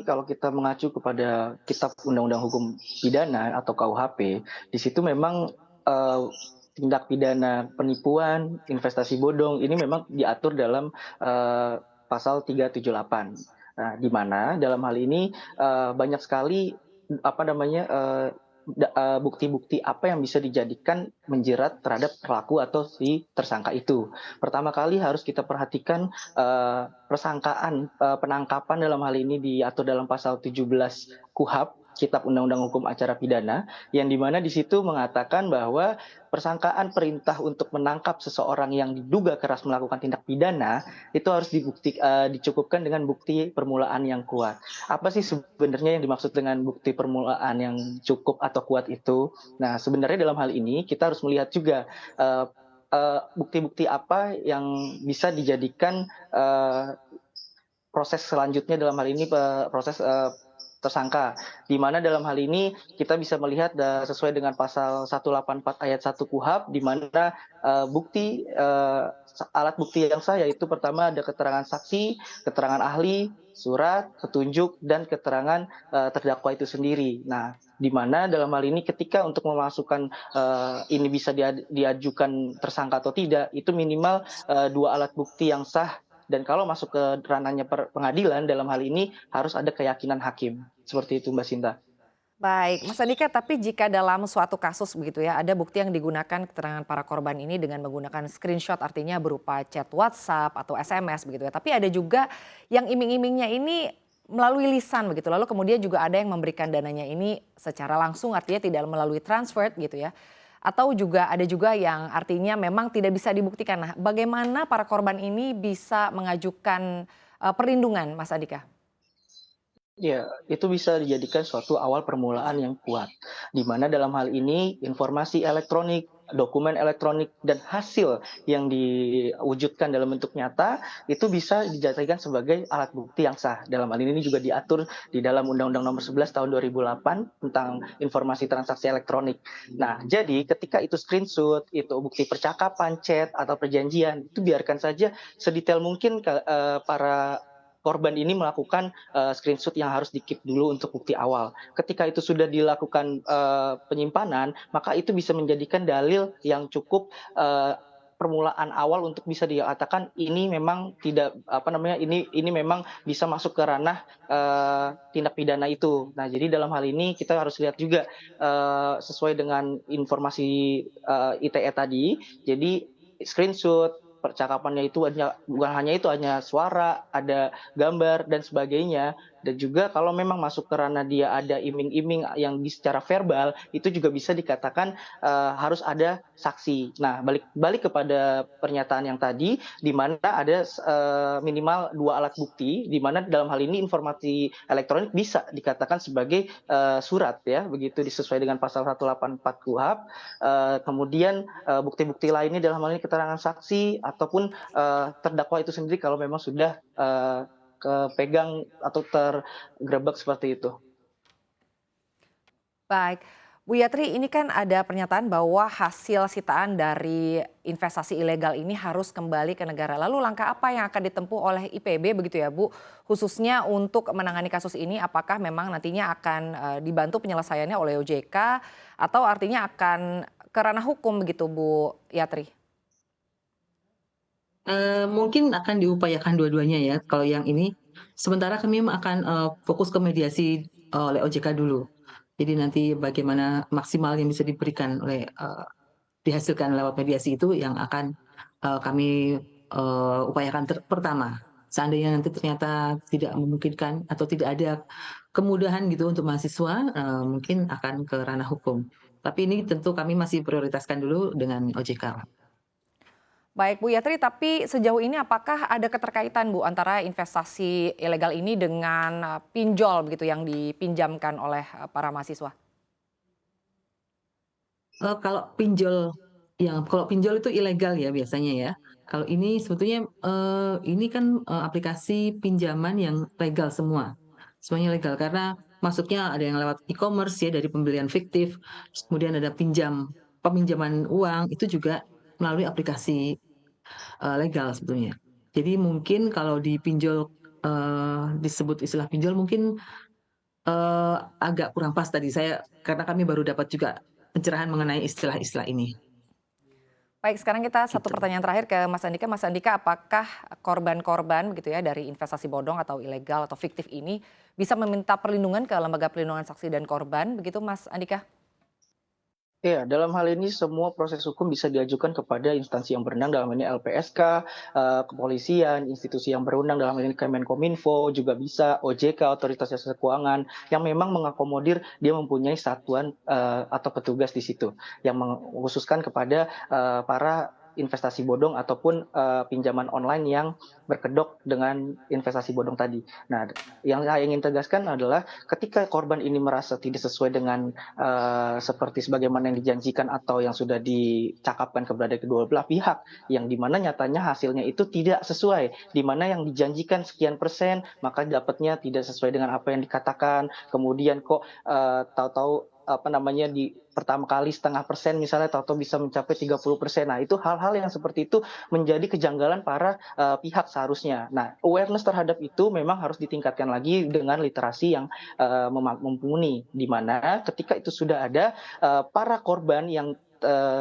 ini kalau kita mengacu kepada Kitab Undang-Undang Hukum Pidana atau KUHP, di situ memang, eee, tindak pidana penipuan, investasi bodong ini memang diatur dalam, pasal 378. Nah, di mana dalam hal ini, banyak sekali, apa namanya, bukti-bukti apa yang bisa dijadikan menjerat terhadap pelaku atau si tersangka itu. Pertama kali harus kita perhatikan, persangkaan, penangkapan dalam hal ini diatur dalam pasal 17 KUHP, Kitab Undang-Undang Hukum Acara Pidana, yang di mana di situ mengatakan bahwa persangkaan perintah untuk menangkap seseorang yang diduga keras melakukan tindak pidana, itu harus dicukupkan dengan bukti permulaan yang kuat. Apa sih sebenarnya yang dimaksud dengan bukti permulaan yang cukup atau kuat itu? Nah, sebenarnya dalam hal ini kita harus melihat juga, eee bukti-bukti apa yang bisa dijadikan, proses selanjutnya dalam hal ini proses, tersangka. Di mana dalam hal ini kita bisa melihat sesuai dengan pasal 184 ayat 1 KUHP di mana, bukti, alat bukti yang sah yaitu pertama ada keterangan saksi, keterangan ahli, surat, petunjuk, dan keterangan, terdakwa itu sendiri. Nah, di mana dalam hal ini ketika untuk memasukkan, ini bisa diajukan tersangka atau tidak, itu minimal, 2 alat bukti yang sah dan kalau masuk ke ranahnya pengadilan dalam hal ini harus ada keyakinan hakim, seperti itu Mbak Sinta. Baik, Mas Andika, tapi jika dalam suatu kasus begitu ya, ada bukti yang digunakan keterangan para korban ini dengan menggunakan screenshot artinya berupa chat WhatsApp atau SMS begitu ya. Tapi ada juga yang iming-imingnya ini melalui lisan begitu. Lalu kemudian juga ada yang memberikan dananya ini secara langsung artinya tidak melalui transfer gitu ya. Atau juga ada juga yang artinya memang tidak bisa dibuktikan. Nah, bagaimana para korban ini bisa mengajukan perlindungan, Mas Andika? Ya, itu bisa dijadikan suatu awal permulaan yang kuat, di mana dalam hal ini informasi elektronik, dokumen elektronik, dan hasil yang diwujudkan dalam bentuk nyata itu bisa dijadikan sebagai alat bukti yang sah. Dalam hal ini juga diatur di dalam Undang-Undang Nomor 11 Tahun 2008 tentang informasi transaksi elektronik. Nah, jadi ketika itu screenshot, itu bukti percakapan, chat, atau perjanjian, itu biarkan saja sedetail mungkin para korban ini melakukan screenshot yang harus di-keep dulu untuk bukti awal. Ketika itu sudah dilakukan, penyimpanan, maka itu bisa menjadikan dalil yang cukup, permulaan awal untuk bisa dikatakan ini memang tidak apa namanya, ini memang bisa masuk ke ranah, tindak pidana itu. Nah, jadi dalam hal ini kita harus lihat juga, sesuai dengan informasi, ITE tadi, jadi screenshot, percakapannya itu bukan hanya itu, hanya suara, ada gambar dan sebagainya. Dan juga kalau memang masuk ke ranah dia ada iming-iming yang secara verbal, itu juga bisa dikatakan, harus ada saksi. Nah, balik balik kepada pernyataan yang tadi, di mana ada minimal 2 alat bukti, di mana dalam hal ini informasi elektronik bisa dikatakan sebagai, surat ya, begitu sesuai dengan pasal 184 KUHP. Kemudian, bukti-bukti lainnya dalam hal ini keterangan saksi ataupun, terdakwa itu sendiri kalau memang sudah, kepegang atau tergerebek seperti itu. Baik, Bu Yatri ini kan ada pernyataan bahwa hasil sitaan dari investasi ilegal ini harus kembali ke negara. Lalu langkah apa yang akan ditempuh oleh IPB begitu ya Bu? Khususnya untuk menangani kasus ini apakah memang nantinya akan dibantu penyelesaiannya oleh OJK atau artinya akan ke ranah hukum begitu Bu Yatri? Mungkin akan diupayakan dua-duanya ya kalau yang ini. Sementara kami akan, fokus ke mediasi, oleh OJK dulu. Jadi nanti bagaimana maksimal yang bisa diberikan oleh dihasilkan lewat mediasi itu yang akan, kami, upayakan pertama. Seandainya nanti ternyata tidak memungkinkan atau tidak ada kemudahan gitu untuk mahasiswa, mungkin akan ke ranah hukum. Tapi ini tentu kami masih prioritaskan dulu dengan OJK. Baik Bu Yatri, tapi sejauh ini apakah ada keterkaitan Bu antara investasi ilegal ini dengan pinjol begitu yang dipinjamkan oleh para mahasiswa? Kalau pinjol itu ilegal ya biasanya ya. Kalau ini sebetulnya, ini kan, aplikasi pinjaman yang legal semua, semuanya legal karena masuknya ada yang lewat e-commerce ya dari pembelian fiktif, terus kemudian ada peminjaman uang itu juga melalui aplikasi, legal sebetulnya. Jadi mungkin kalau di pinjol disebut istilah pinjol mungkin, agak kurang pas tadi saya karena kami baru dapat juga pencerahan mengenai istilah-istilah ini, Baik, sekarang kita satu gitu. pertanyaan terakhir ke Mas Andika. Mas Andika, apakah korban-korban begitu ya dari investasi bodong atau ilegal atau fiktif ini bisa meminta perlindungan ke lembaga perlindungan saksi dan korban begitu Mas Andika? Iya, dalam hal ini semua proses hukum bisa diajukan kepada instansi yang berwenang dalam ini LPSK, kepolisian, institusi yang berwenang dalam hal ini Kemenkominfo, juga bisa OJK, Otoritas Jasa Keuangan, yang memang mengakomodir dia mempunyai satuan atau petugas di situ, yang mengkhususkan kepada para investasi bodong ataupun pinjaman online yang berkedok dengan investasi bodong tadi. Nah, yang saya ingin tegaskan adalah ketika korban ini merasa tidak sesuai dengan seperti sebagaimana yang dijanjikan atau yang sudah dicakapkan kepada kedua belah pihak, yang dimana nyatanya hasilnya itu tidak sesuai, di mana yang dijanjikan sekian persen, maka dapatnya tidak sesuai dengan apa yang dikatakan, kemudian kok tahu-tahu apa namanya di pertama kali 0,5% misalnya tahu-tahu bisa mencapai 30%. Nah, itu hal-hal yang seperti itu menjadi kejanggalan para pihak seharusnya. Nah, awareness terhadap itu memang harus ditingkatkan lagi dengan literasi yang mumpuni, di mana ketika itu sudah ada para korban yang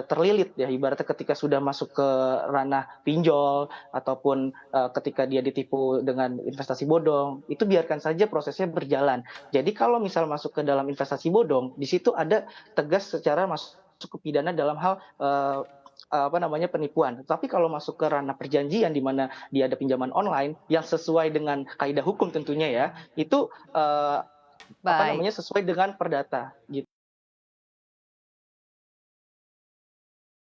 terlilit ya ibaratnya ketika sudah masuk ke ranah pinjol ataupun ketika dia ditipu dengan investasi bodong, itu biarkan saja prosesnya berjalan. Jadi kalau misal masuk ke dalam investasi bodong, di situ ada tegas secara masuk ke pidana dalam hal apa namanya penipuan. Tapi kalau masuk ke ranah perjanjian di mana dia ada pinjaman online yang sesuai dengan kaidah hukum tentunya ya, itu apa Baik. namanya sesuai dengan perdata gitu.